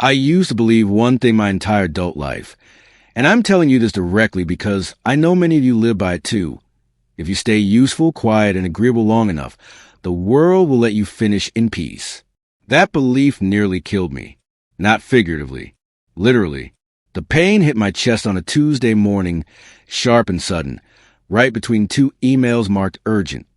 I used to believe one thing my entire adult life, and I'm telling you this directly because I know many of you live by it too. If you stay useful, quiet, and agreeable long enough, the world will let you finish in peace. That belief nearly killed me. Not figuratively. Literally. The pain hit my chest on a Tuesday morning, sharp and sudden, right between two emails marked urgent.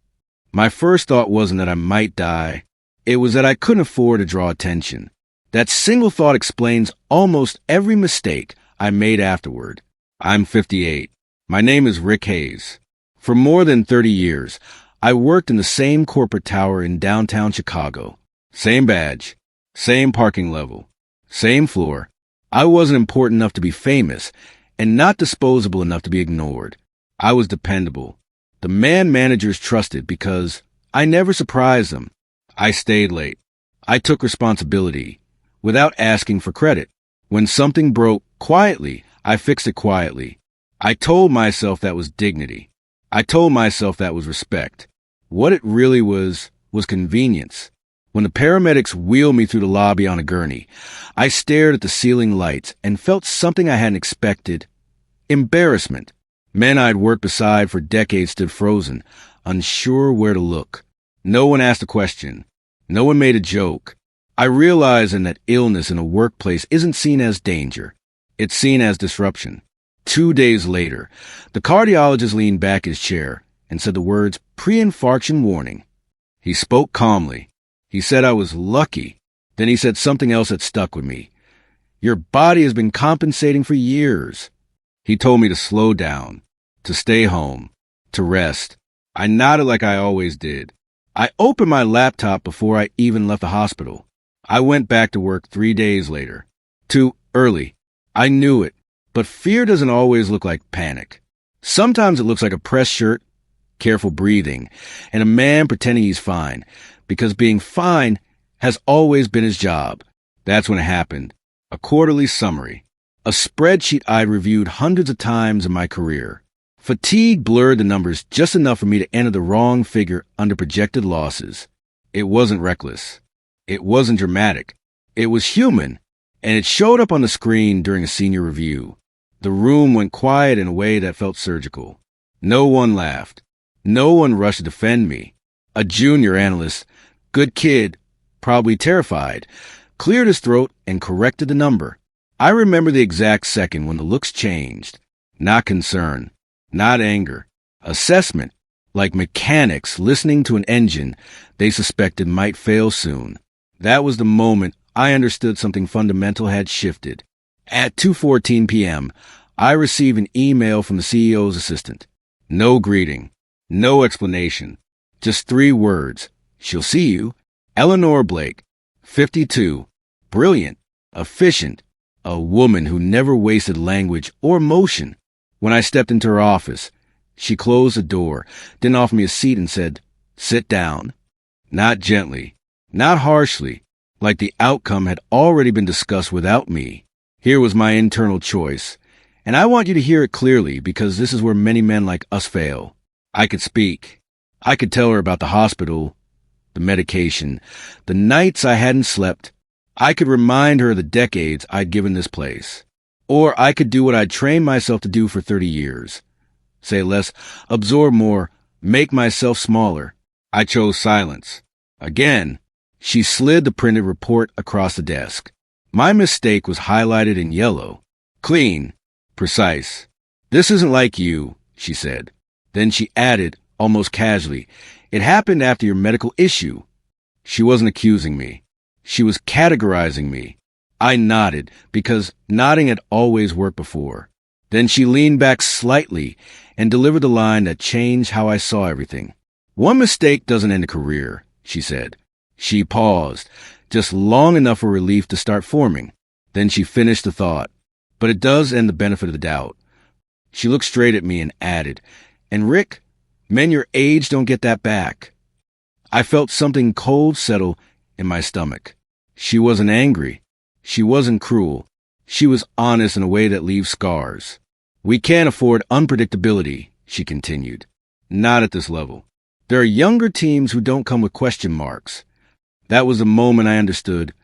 My first thought wasn't that I might die. It was that I couldn't afford to draw attention. That single thought explains almost every mistake I made afterward. I'm 58. My name is Rick Hayes. For more than 30 years, I worked in the same corporate tower in downtown Chicago. Same badge, same parking level, same floor. I wasn't important enough to be famous and not disposable enough to be ignored. I was dependable. The man managers trusted because I never surprised them. I stayed late. I took responsibility without asking for credit. When something broke quietly, I fixed it quietly. I told myself that was dignity. I told myself that was respect. What it really was convenience. When the paramedics wheeled me through the lobby on a gurney, I stared at the ceiling lights and felt something I hadn't expected. Embarrassment. Men I'd worked beside for decades stood frozen, unsure where to look. No one asked a question. No one made a joke. I realized then that illness in a workplace isn't seen as danger. It's seen as disruption. 2 days later, the cardiologist leaned back his chair and said the words, "Pre-infarction warning." He spoke calmly. He said I was lucky. Then he said something else that stuck with me. "Your body has been compensating for years." He told me to slow down, to stay home, to rest. I nodded like I always did. I opened my laptop before I even left the hospital. I went back to work 3 days later. Too early. I knew it. But fear doesn't always look like panic. Sometimes it looks like a pressed shirt, careful breathing, and a man pretending he's fine, because being fine has always been his job. That's when it happened. A quarterly summary. A spreadsheet I'd reviewed hundreds of times in my career. Fatigue blurred the numbers just enough for me to enter the wrong figure under projected losses. It wasn't reckless. It wasn't dramatic. It was human, and it showed up on the screen during a senior review. The room went quiet in a way that felt surgical. No one laughed. No one rushed to defend me. A junior analyst, good kid, probably terrified, cleared his throat and corrected the number. I remember the exact second when the looks changed. Not concern, not anger. Assessment, like mechanics listening to an engine they suspected might fail soon. That was the moment I understood something fundamental had shifted. At 2:14 p.m., I received an email from the CEO's assistant. No greeting, no explanation, just 3 words. "She'll see you. Eleanor Blake, 52, brilliant, efficient, a woman who never wasted language or motion." When I stepped into her office, she closed the door, then offered me a seat and said, "Sit down." Not gently, not harshly, like the outcome had already been discussed without me. Here was my internal choice, and I want you to hear it clearly because this is where many men like us fail. I could speak. I could tell her about the hospital, the medication, the nights I hadn't slept. I could remind her of the decades I'd given this place. Or I could do what I'd trained myself to do for 30 years. Say less, absorb more, make myself smaller. I chose silence. Again, she slid the printed report across the desk. My mistake was highlighted in yellow. Clean. Precise. "This isn't like you," she said. Then she added, almost casually, "It happened after your medical issue." She wasn't accusing me. She was categorizing me. I nodded, because nodding had always worked before. Then she leaned back slightly and delivered the line that changed how I saw everything. "One mistake doesn't end a career," she said. She paused, just long enough for relief to start forming. Then she finished the thought. "But it does end the benefit of the doubt." She looked straight at me and added, "And Rick, men your age don't get that back." I felt something cold settle in my stomach. She wasn't angry. She wasn't cruel. She was honest in a way that leaves scars. "We can't afford unpredictability," she continued. "Not at this level. There are younger teams who don't come with question marks." That was the moment I understood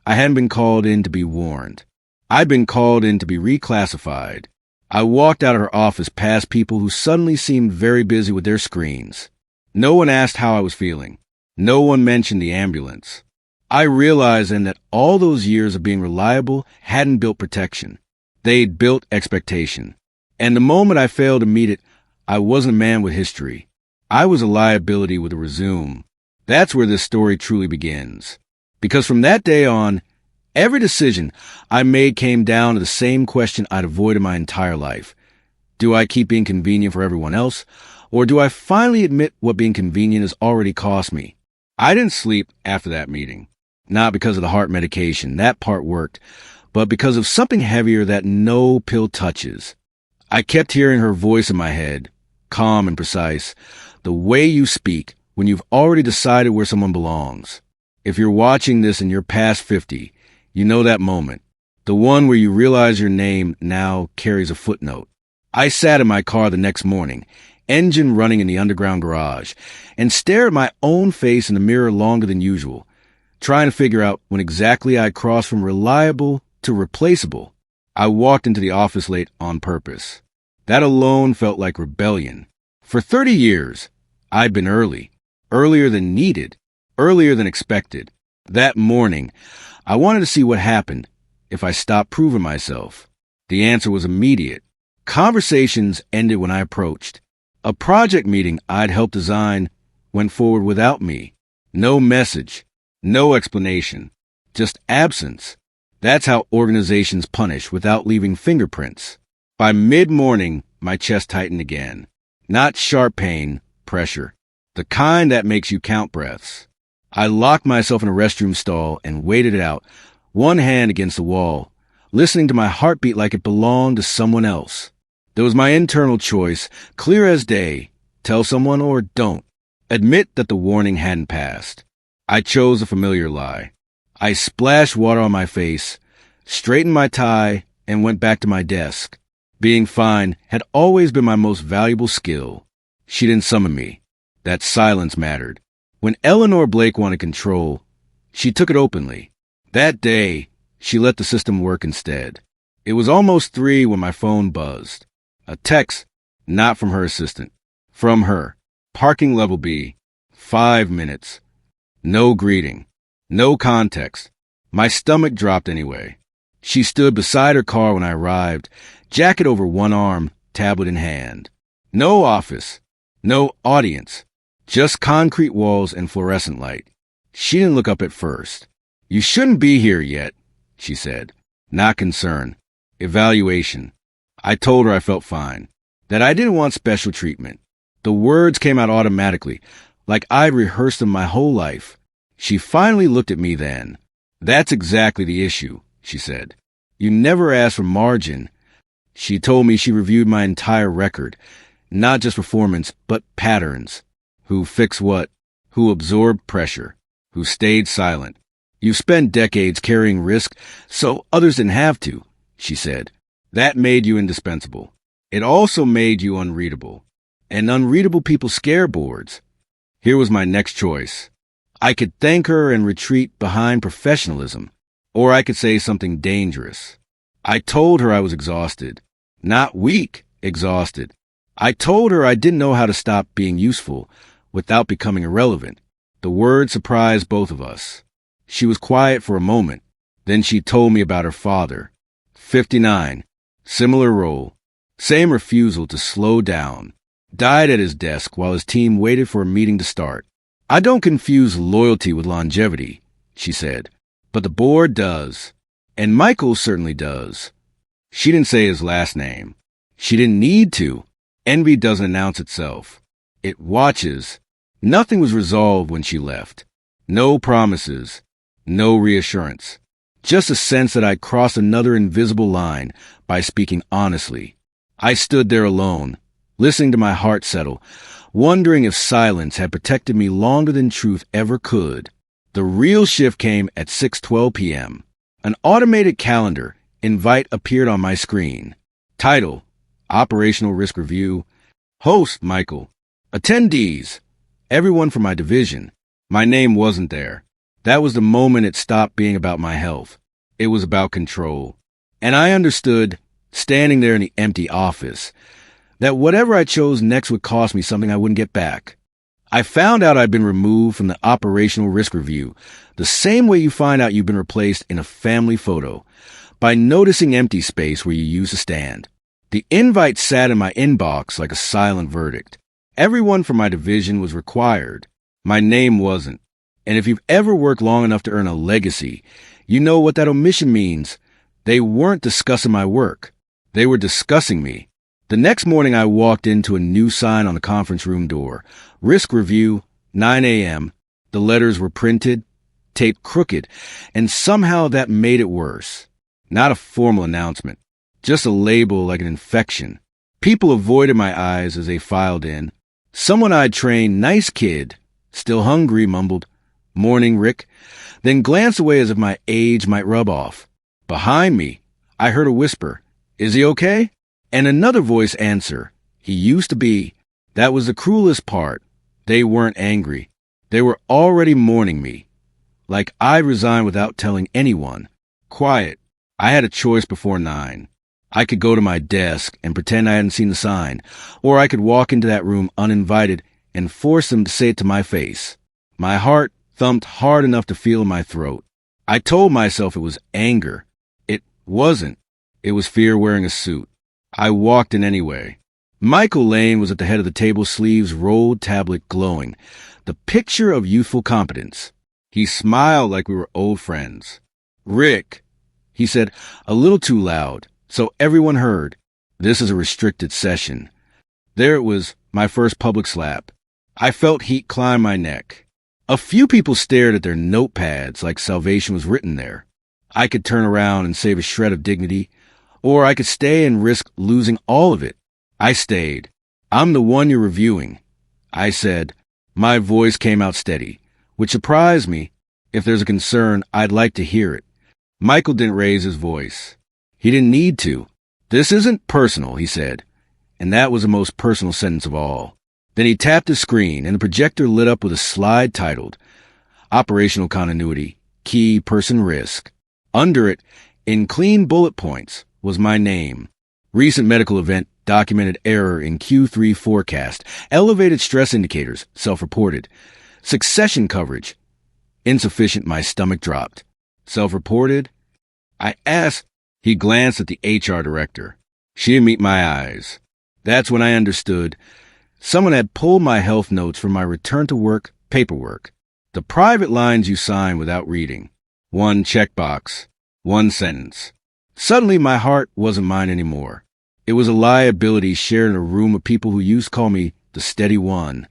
I hadn't been called in to be warned. I'd been called in to be reclassified. I walked out of her office past people who suddenly seemed very busy with their screens. No one asked how I was feeling. No one mentioned the ambulance. I realized then that all those years of being reliable hadn't built protection. They'd built expectation. And the moment I failed to meet it, I wasn't a man with history. I was a liability with a resume. That's where this story truly begins. Because from that day on, every decision I made came down to the same question I'd avoided my entire life. Do I keep being convenient for everyone else? Or do I finally admit what being convenient has already cost me? I didn't sleep after that meeting. Not because of the heart medication, that part worked, but because of something heavier that no pill touches. I kept hearing her voice in my head, calm and precise, the way you speak when you've already decided where someone belongs. If you're watching this and you're past 50, you know that moment, the one where you realize your name now carries a footnote. I sat in my car the next morning, engine running in the underground garage, and stared at my own face in the mirror longer than usual, trying to figure out when exactly I crossed from reliable to replaceable. I walked into the office late on purpose. That alone felt like rebellion. For 30 years, I'd been early, earlier than needed, earlier than expected. That morning, I wanted to see what happened if I stopped proving myself. The answer was immediate. Conversations ended when I approached. A project meeting I'd helped design went forward without me. No message. No explanation, just absence. That's how organizations punish without leaving fingerprints. By mid-morning, my chest tightened again. Not sharp pain, pressure. The kind that makes you count breaths. I locked myself in a restroom stall and waited it out, one hand against the wall, listening to my heartbeat like it belonged to someone else. There was my internal choice, clear as day. Tell someone or don't. Admit that the warning hadn't passed. I chose a familiar lie. I splashed water on my face, straightened my tie, and went back to my desk. Being fine had always been my most valuable skill. She didn't summon me. That silence mattered. When Eleanor Blake wanted control, she took it openly. That day, she let the system work instead. It was almost 3 when my phone buzzed. A text, not from her assistant. From her. Parking level B. 5 minutes. No greeting. No context. My stomach dropped anyway. She stood beside her car when I arrived, jacket over one arm, tablet in hand. No office. No audience. Just concrete walls and fluorescent light. She didn't look up at first. You shouldn't be here yet, she said. Not concern. Evaluation. I told her I felt fine. That I didn't want special treatment. The words came out automatically, like I'd rehearsed them my whole life. She finally looked at me then. That's exactly the issue, she said. You never asked for margin. She told me she reviewed my entire record, not just performance, but patterns. Who fixed what? Who absorbed pressure? Who stayed silent? You spent decades carrying risk so others didn't have to, she said. That made you indispensable. It also made you unreadable. And unreadable people scare boards. Here was my next choice. I could thank her and retreat behind professionalism, or I could say something dangerous. I told her I was exhausted. Not weak, exhausted. I told her I didn't know how to stop being useful without becoming irrelevant. The word surprised both of us. She was quiet for a moment. Then she told me about her father. 59. Similar role. Same refusal to slow down. Died at his desk while his team waited for a meeting to start. I don't confuse loyalty with longevity, she said, but the board does. And Michael certainly does. She didn't say his last name. She didn't need to. Envy doesn't announce itself. It watches. Nothing was resolved when she left. No promises. No reassurance. Just a sense that I'd crossed another invisible line by speaking honestly. I stood there alone, listening to my heart settle, wondering if silence had protected me longer than truth ever could. The real shift came at 6:12 p.m. An automated calendar invite appeared on my screen. Title, Operational Risk Review. Host, Michael. Attendees, everyone from my division. My name wasn't there. That was the moment it stopped being about my health. It was about control. And I understood, standing there in the empty office, that whatever I chose next would cost me something I wouldn't get back. I found out I'd been removed from the operational risk review, the same way you find out you've been replaced in a family photo, by noticing empty space where you used to stand. The invite sat in my inbox like a silent verdict. Everyone from my division was required. My name wasn't. And if you've ever worked long enough to earn a legacy, you know what that omission means. They weren't discussing my work. They were discussing me. The next morning, I walked into a new sign on the conference room door. Risk review, 9 a.m. The letters were printed, taped crooked, and somehow that made it worse. Not a formal announcement, just a label like an infection. People avoided my eyes as they filed in. Someone I'd trained, nice kid, still hungry, mumbled, "Morning, Rick," then glanced away as if my age might rub off. Behind me, I heard a whisper, "Is he okay?" And another voice answer, "He used to be." That was the cruelest part. They weren't angry. They were already mourning me. Like I resigned without telling anyone. Quiet. I had a choice before 9. I could go to my desk and pretend I hadn't seen the sign, or I could walk into that room uninvited and force them to say it to my face. My heart thumped hard enough to feel in my throat. I told myself it was anger. It wasn't. It was fear wearing a suit. I walked in anyway. Michael Lane was at the head of the table, sleeves rolled, tablet glowing, the picture of youthful competence. He smiled like we were old friends. "Rick," he said, a little too loud, so everyone heard. "This is a restricted session." There it was, my first public slap. I felt heat climb my neck. A few people stared at their notepads like salvation was written there. I could turn around and save a shred of dignity, or I could stay and risk losing all of it. I stayed. "I'm the one you're reviewing," I said. My voice came out steady, which surprised me. If there's a concern, I'd like to hear it. Michael didn't raise his voice. He didn't need to. "This isn't personal," he said, and that was the most personal sentence of all. Then he tapped his screen, and the projector lit up with a slide titled Operational Continuity, Key Person Risk. Under it, in clean bullet points, was my name. Recent medical event, documented error in Q3 forecast, elevated stress indicators, self-reported. Succession coverage, insufficient. My stomach dropped. Self-reported? I asked. He glanced at the HR director. She didn't meet my eyes. That's when I understood. Someone had pulled my health notes from my return to work paperwork. The private lines you sign without reading. One checkbox. One sentence. Suddenly my heart wasn't mine anymore. It was a liability shared in a room of people who used to call me the steady one.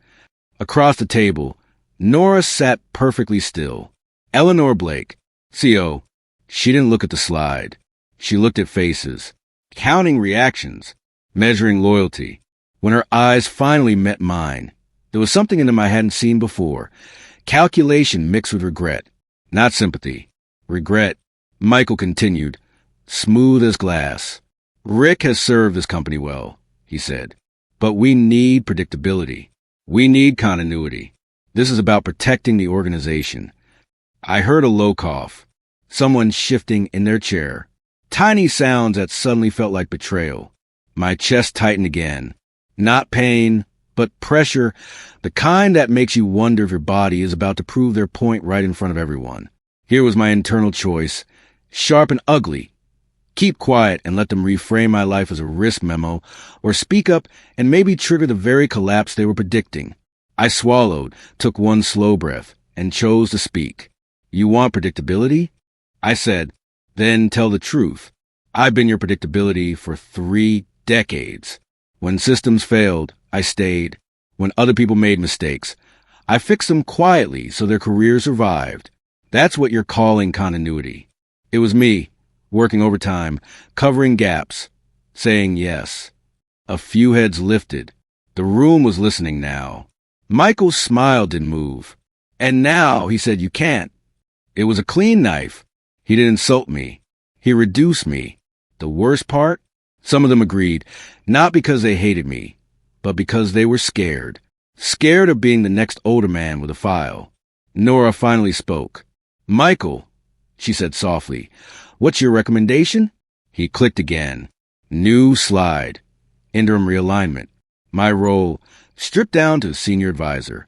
Across the table, Nora sat perfectly still. Eleanor Blake, CO. She didn't look at the slide. She looked at faces, counting reactions, measuring loyalty. When her eyes finally met mine, there was something in them I hadn't seen before. Calculation mixed with regret. Not sympathy. Regret. Michael continued, smooth as glass. Rick has served this company well, he said. But we need predictability. We need continuity. This is about protecting the organization. I heard a low cough. Someone shifting in their chair. Tiny sounds that suddenly felt like betrayal. My chest tightened again. Not pain, but pressure, the kind that makes you wonder if your body is about to prove their point right in front of everyone. Here was my internal choice, sharp and ugly. Keep quiet and let them reframe my life as a risk memo, or speak up and maybe trigger the very collapse they were predicting. I swallowed, took one slow breath, and chose to speak. You want predictability? I said, then tell the truth. I've been your predictability for 3 decades. When systems failed, I stayed. When other people made mistakes, I fixed them quietly so their careers survived. That's what you're calling continuity. It was me, working overtime, covering gaps, saying yes. A few heads lifted. The room was listening now. Michael's smile didn't move. And now, he said, you can't. It was a clean knife. He didn't insult me. He reduced me. The worst part? Some of them agreed, not because they hated me, but because they were scared. Scared of being the next older man with a file. Nora finally spoke. Michael, she said softly, what's your recommendation? He clicked again. New slide. Interim realignment. My role, stripped down to senior advisor.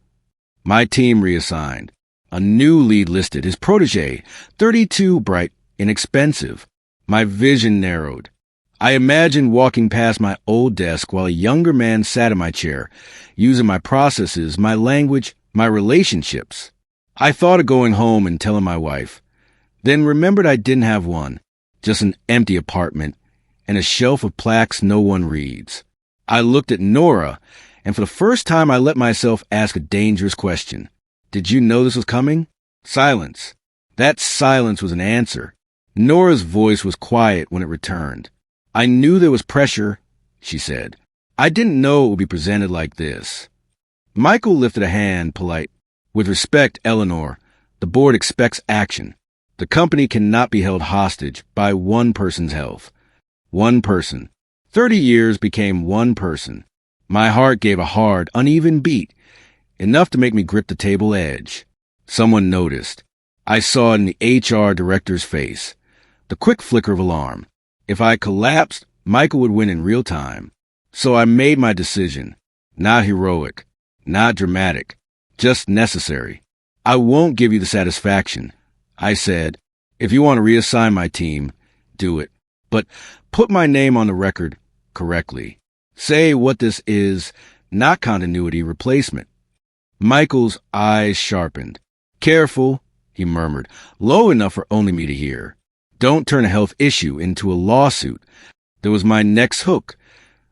My team reassigned. A new lead listed, his protege, 32, bright, inexpensive. My vision narrowed. I imagined walking past my old desk while a younger man sat in my chair, using my processes, my language, my relationships. I thought of going home and telling my wife, then remembered I didn't have one, just an empty apartment and a shelf of plaques no one reads. I looked at Nora, and for the first time I let myself ask a dangerous question. Did you know this was coming? Silence. That silence was an answer. Nora's voice was quiet when it returned. I knew there was pressure, she said. I didn't know it would be presented like this. Michael lifted a hand, polite. With respect, Eleanor, the board expects action. The company cannot be held hostage by one person's health. One person. 30 years became one person. My heart gave a hard, uneven beat, enough to make me grip the table edge. Someone noticed. I saw it in the HR director's face. The quick flicker of alarm. If I collapsed, Michael would win in real time. So I made my decision. Not heroic, not dramatic, just necessary. I won't give you the satisfaction. I said, if you want to reassign my team, do it. But put my name on the record correctly. Say what this is, not continuity replacement. Michael's eyes sharpened. Careful, he murmured, low enough for only me to hear. Don't turn a health issue into a lawsuit. There was my next hook.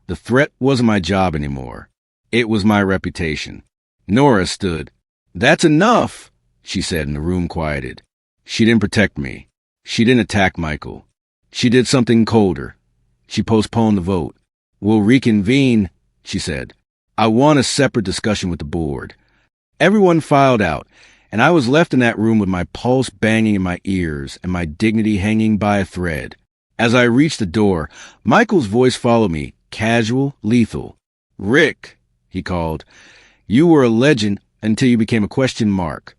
The threat wasn't my job anymore. It was my reputation. Nora stood. That's enough, she said, and the room quieted. She didn't protect me. She didn't attack Michael. She did something colder. She postponed the vote. We'll reconvene, she said. I want a separate discussion with the board. Everyone filed out, and I was left in that room with my pulse banging in my ears and my dignity hanging by a thread. As I reached the door, Michael's voice followed me, casual, lethal. Rick, he called, you were a legend until you became a question mark.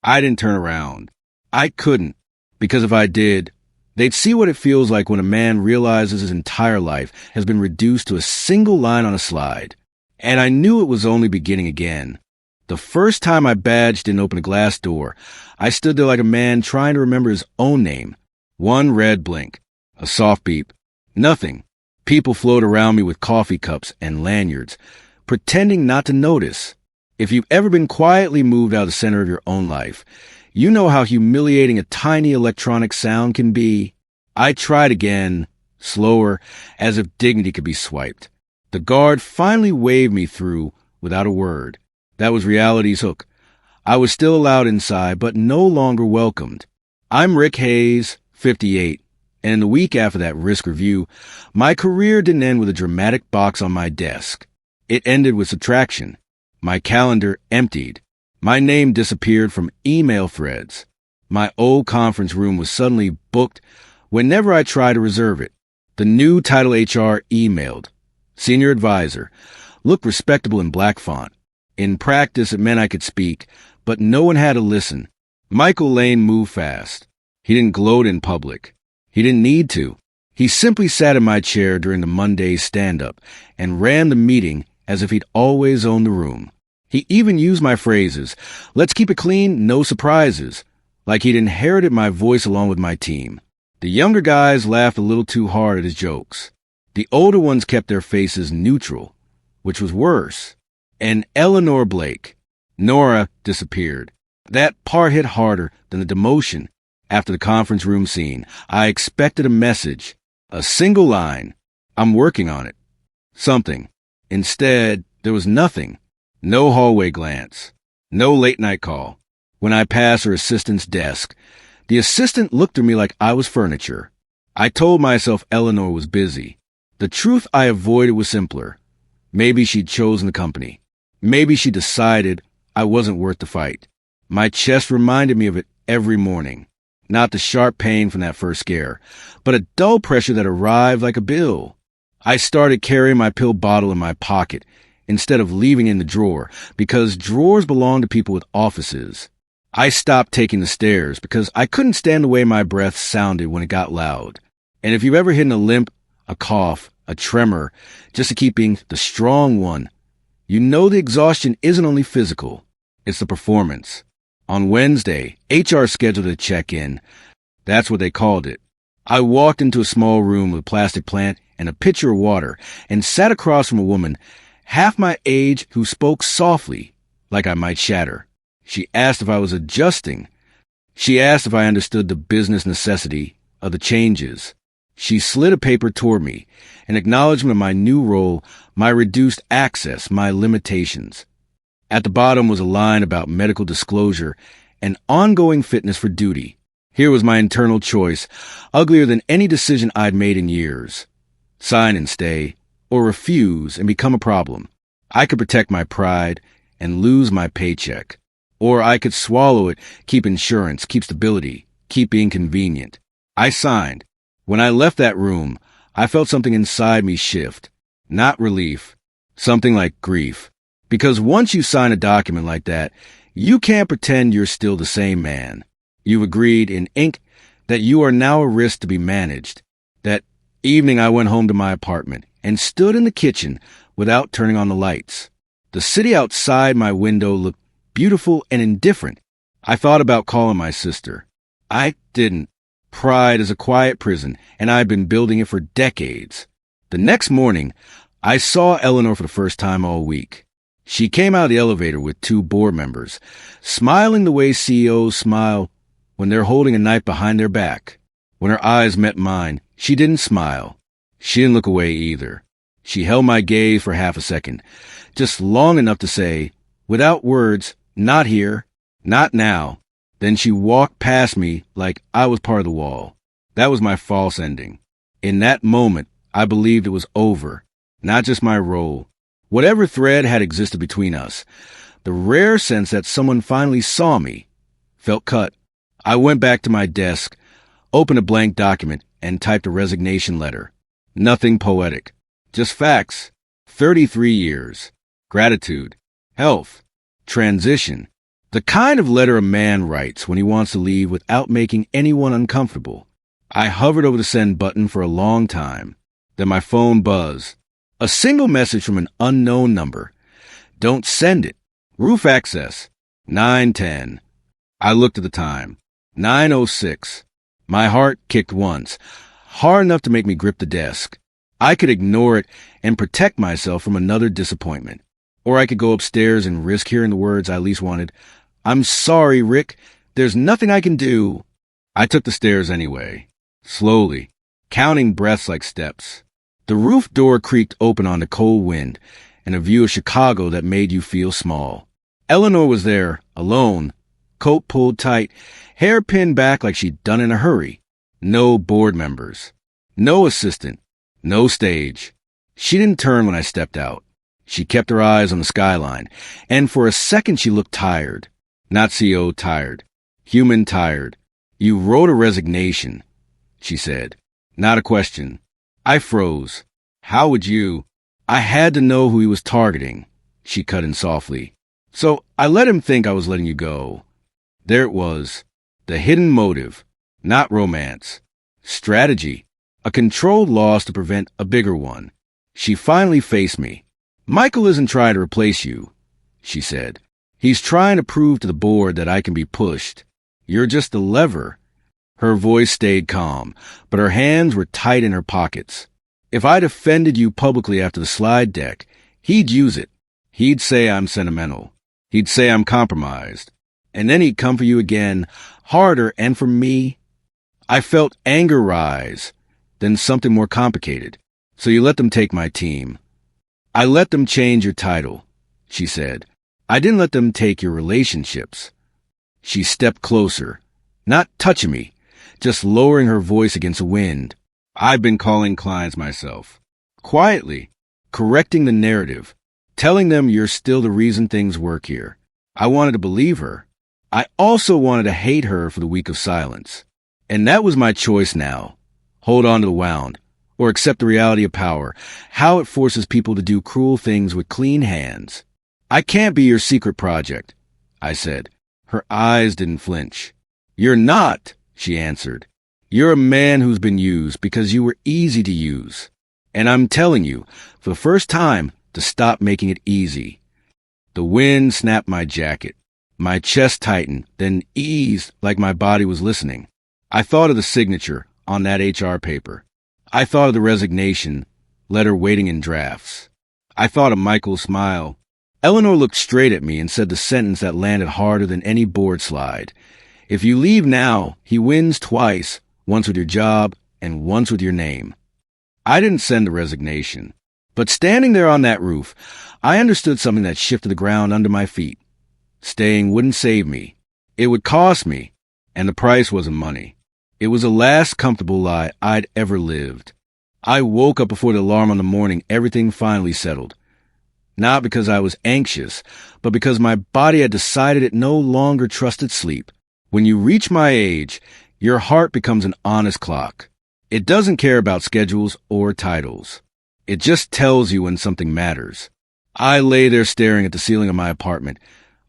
I didn't turn around. I couldn't, because if I did, they'd see what it feels like when a man realizes his entire life has been reduced to a single line on a slide. And I knew it was only beginning again. The first time I badged and opened a glass door, I stood there like a man trying to remember his own name. One red blink, a soft beep, nothing. People flowed around me with coffee cups and lanyards, pretending not to notice. If you've ever been quietly moved out of the center of your own life, you know how humiliating a tiny electronic sound can be. I tried again, slower, as if dignity could be swiped. The guard finally waved me through without a word. That was reality's hook. I was still allowed inside, but no longer welcomed. I'm Rick Hayes, 58, and in the week after that risk review, my career didn't end with a dramatic box on my desk. It ended with subtraction. My calendar emptied. My name disappeared from email threads. My old conference room was suddenly booked whenever I tried to reserve it. The new title HR emailed. Senior advisor. Looked respectable in black font. In practice, it meant I could speak, but no one had to listen. Michael Lane moved fast. He didn't gloat in public. He didn't need to. He simply sat in my chair during the Monday stand-up and ran the meeting as if he'd always owned the room. He even used my phrases, let's keep it clean, no surprises, like he'd inherited my voice along with my team. The younger guys laughed a little too hard at his jokes. The older ones kept their faces neutral, which was worse. And Eleanor Blake. Nora disappeared. That part hit harder than the demotion. After the conference room scene, I expected a message. A single line. I'm working on it. Something. Instead, there was nothing. No hallway glance. No late-night call. When I passed her assistant's desk, the assistant looked at me like I was furniture. I told myself Eleanor was busy. The truth I avoided was simpler. Maybe she'd chosen the company. Maybe she decided I wasn't worth the fight. My chest reminded me of it every morning. Not the sharp pain from that first scare, but a dull pressure that arrived like a bill. I started carrying my pill bottle in my pocket instead of leaving it in the drawer, because drawers belong to people with offices. I stopped taking the stairs because I couldn't stand the way my breath sounded when it got loud. And if you've ever hidden a limp, a cough, a tremor, just to keep being the strong one, you know the exhaustion isn't only physical, it's the performance. On Wednesday, HR scheduled a check-in. That's what they called it. I walked into a small room with a plastic plant and a pitcher of water and sat across from a woman half my age who spoke softly, like I might shatter. She asked if I was adjusting. She asked if I understood the business necessity of the changes. She slid a paper toward me, an acknowledgement of my new role, my reduced access, my limitations. At the bottom was a line about medical disclosure and ongoing fitness for duty. Here was my internal choice, uglier than any decision I'd made in years. Sign and stay, or refuse and become a problem. I could protect my pride and lose my paycheck. Or I could swallow it, keep insurance, keep stability, keep being convenient. I signed. When I left that room, I felt something inside me shift. Not relief, something like grief. Because once you sign a document like that, you can't pretend you're still the same man. You've agreed in ink that you are now a risk to be managed. That evening I went home to my apartment and stood in the kitchen without turning on the lights. The city outside my window looked beautiful and indifferent. I thought about calling my sister. I didn't. Pride is a quiet prison, and I've been building it for decades. The next morning, I saw Eleanor for the first time all week. She came out of the elevator with 2 board members, smiling the way CEOs smile when they're holding a knife behind their back. When her eyes met mine, she didn't smile. She didn't look away either. She held my gaze for half a second, just long enough to say, without words, "Not here, not now." Then she walked past me like I was part of the wall. That was my false ending. In that moment, I believed it was over, not just my role. Whatever thread had existed between us, the rare sense that someone finally saw me, felt cut. I went back to my desk, opened a blank document, and typed a resignation letter. Nothing poetic, just facts. 33 years. Gratitude. Health. Transition. The kind of letter a man writes when he wants to leave without making anyone uncomfortable. I hovered over the send button for a long time. Then my phone buzzed. A single message from an unknown number. Don't send it. Roof access. 9:10. I looked at the time. 9:06. My heart kicked once, hard enough to make me grip the desk. I could ignore it and protect myself from another disappointment. Or I could go upstairs and risk hearing the words I least wanted. "I'm sorry, Rick. There's nothing I can do." I took the stairs anyway, slowly, counting breaths like steps. The roof door creaked open on the cold wind and a view of Chicago that made you feel small. Eleanor was there, alone, coat pulled tight, hair pinned back like she'd done in a hurry. No board members. No assistant. No stage. She didn't turn when I stepped out. She kept her eyes on the skyline, and for a second she looked tired. Not CEO tired. Human tired. "You wrote a resignation," she said. Not a question. I froze. "How would you?" I had to know who he was targeting, she cut in softly. "So I let him think I was letting you go." There it was. The hidden motive. Not romance. Strategy. A controlled loss to prevent a bigger one. She finally faced me. "Michael isn't trying to replace you," she said. "He's trying to prove to the board that I can be pushed. You're just a lever." Her voice stayed calm, but her hands were tight in her pockets. "If I defended you publicly after the slide deck, he'd use it. He'd say I'm sentimental. He'd say I'm compromised. And then he'd come for you again, harder, and for me." I felt anger rise, then something more complicated. "So you let them take my team." "I let them change your title," she said. "I didn't let them take your relationships." She stepped closer, not touching me, just lowering her voice against the wind. "I've been calling clients myself. Quietly, correcting the narrative, telling them you're still the reason things work here." I wanted to believe her. I also wanted to hate her for the week of silence. And that was my choice now. Hold on to the wound, or accept the reality of power, how it forces people to do cruel things with clean hands. "I can't be your secret project," I said. Her eyes didn't flinch. "You're not," she answered. "You're a man who's been used because you were easy to use. And I'm telling you, for the first time, to stop making it easy." The wind snapped my jacket. My chest tightened, then eased like my body was listening. I thought of the signature on that HR paper. I thought of the resignation letter waiting in drafts. I thought of Michael's smile. Eleanor looked straight at me and said the sentence that landed harder than any board slide. "If you leave now, he wins twice, once with your job and once with your name." I didn't send the resignation. But standing there on that roof, I understood something that shifted the ground under my feet. Staying wouldn't save me. It would cost me, and the price wasn't money. It was the last comfortable lie I'd ever lived. I woke up before the alarm on the morning everything finally settled. Not because I was anxious, but because my body had decided it no longer trusted sleep. When you reach my age, your heart becomes an honest clock. It doesn't care about schedules or titles. It just tells you when something matters. I lay there staring at the ceiling of my apartment,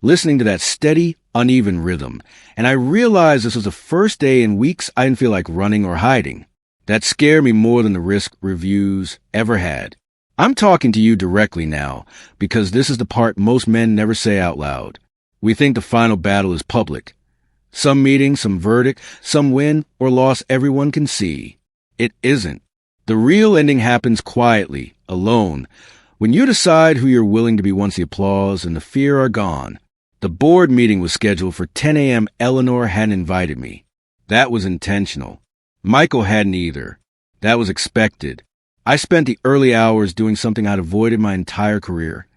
listening to that steady, uneven rhythm, and I realized this was the first day in weeks I didn't feel like running or hiding. That scared me more than the risk reviews ever had. I'm talking to you directly now, because this is the part most men never say out loud. We think the final battle is public. Some meeting, some verdict, some win or loss everyone can see. It isn't. The real ending happens quietly, alone, when you decide who you're willing to be once the applause and the fear are gone. The board meeting was scheduled for 10 a.m. Eleanor hadn't invited me. That was intentional. Michael hadn't either. That was expected. I spent the early hours doing something I'd avoided my entire career.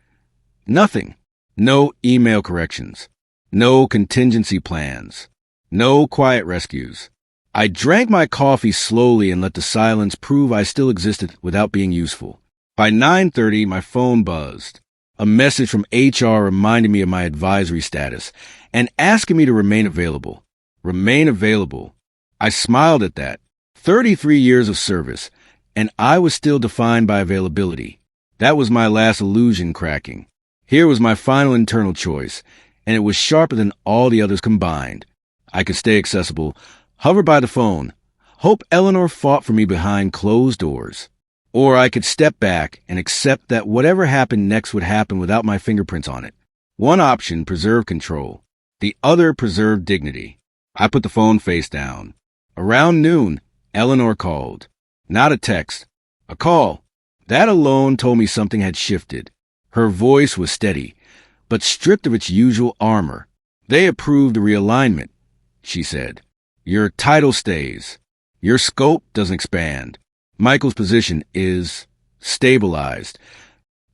Nothing. No email corrections. No contingency plans. No quiet rescues. I drank my coffee slowly and let the silence prove I still existed without being useful. By 9:30, my phone buzzed. A message from HR reminded me of my advisory status and asking me to remain available. Remain available. I smiled at that. 33 years of service, and I was still defined by availability. That was my last illusion cracking. Here was my final internal choice, and it was sharper than all the others combined. I could stay accessible, hover by the phone, hope Eleanor fought for me behind closed doors. Or I could step back and accept that whatever happened next would happen without my fingerprints on it. One option preserved control. The other preserved dignity. I put the phone face down. Around noon, Eleanor called. Not a text. A call. That alone told me something had shifted. Her voice was steady, but stripped of its usual armor. "They approved the realignment," she said. "Your title stays. Your scope doesn't expand. Michael's position is stabilized."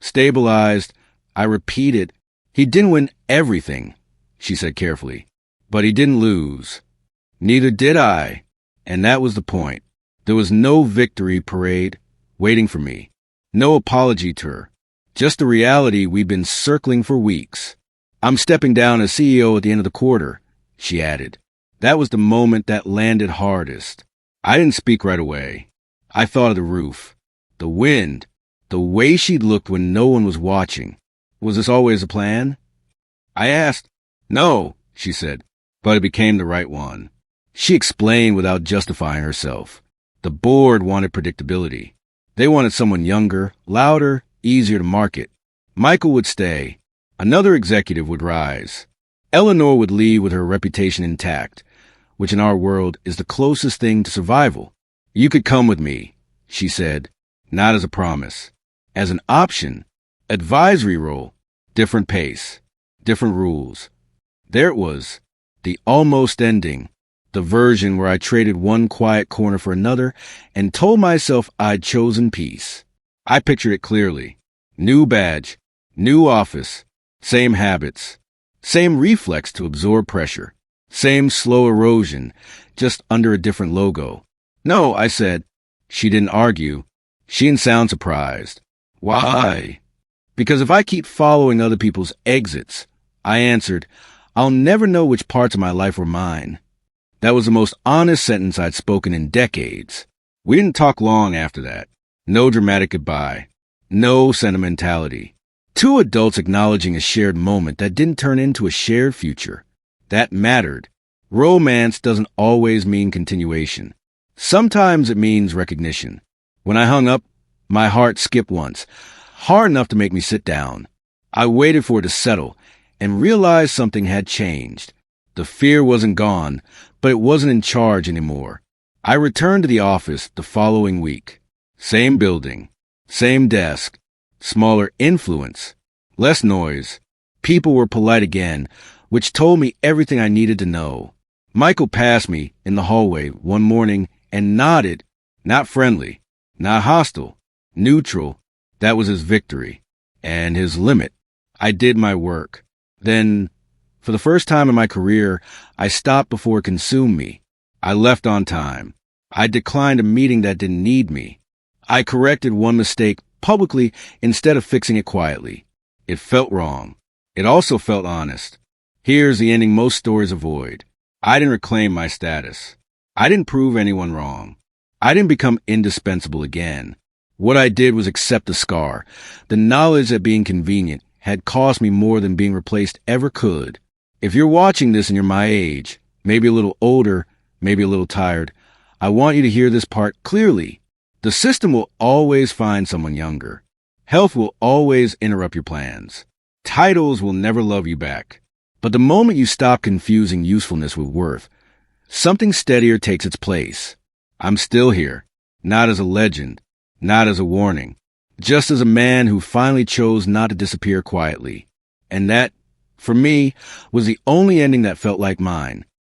Stabilized, I repeated. "He didn't win everything," she said carefully, "but he didn't lose. Neither did I." And that was the point. There was no victory parade waiting for me. No apology tour. Just the reality we'd been circling for weeks. "I'm stepping down as CEO at the end of the quarter," she added. That was the moment that landed hardest. I didn't speak right away. I thought of the roof, the wind, the way she'd looked when no one was watching. Was this always a plan? I asked. "No," she said, "but it became the right one." She explained without justifying herself. The board wanted predictability. They wanted someone younger, louder, easier to market. Michael would stay. Another executive would rise. Eleanor would leave with her reputation intact, which in our world is the closest thing to survival. "You could come with me," she said, not as a promise. As an option, advisory role, different pace, different rules. There it was, the almost ending, the version where I traded one quiet corner for another and told myself I'd chosen peace. I pictured it clearly. New badge, new office, same habits, same reflex to absorb pressure, same slow erosion, just under a different logo. "No," I said. She didn't argue. She didn't sound surprised. "Why?" "Because if I keep following other people's exits," I answered, "I'll never know which parts of my life were mine." That was the most honest sentence I'd spoken in decades. We didn't talk long after that. No dramatic goodbye. No sentimentality. Two adults acknowledging a shared moment that didn't turn into a shared future. That mattered. Romance doesn't always mean continuation. Sometimes it means recognition. When I hung up, my heart skipped once, hard enough to make me sit down. I waited for it to settle and realized something had changed. The fear wasn't gone, but it wasn't in charge anymore. I returned to the office the following week. Same building, same desk, smaller influence, less noise. People were polite again, which told me everything I needed to know. Michael passed me in the hallway one morning and nodded, not friendly, not hostile, neutral. That was his victory and his limit. I did my work. Then, for the first time in my career, I stopped before it consumed me. I left on time. I declined a meeting that didn't need me. I corrected one mistake publicly instead of fixing it quietly. It felt wrong. It also felt honest. Here's the ending most stories avoid. I didn't reclaim my status. I didn't prove anyone wrong. I didn't become indispensable again. What I did was accept the scar, the knowledge that being convenient had cost me more than being replaced ever could. If you're watching this and you're my age, maybe a little older, maybe a little tired, I want you to hear this part clearly. The system will always find someone younger. Health will always interrupt your plans. Titles will never love you back. But the moment you stop confusing usefulness with worth, something steadier takes its place. I'm still here, not as a legend, not as a warning, just as a man who finally chose not to disappear quietly. And that, for me, was the only ending that felt like mine.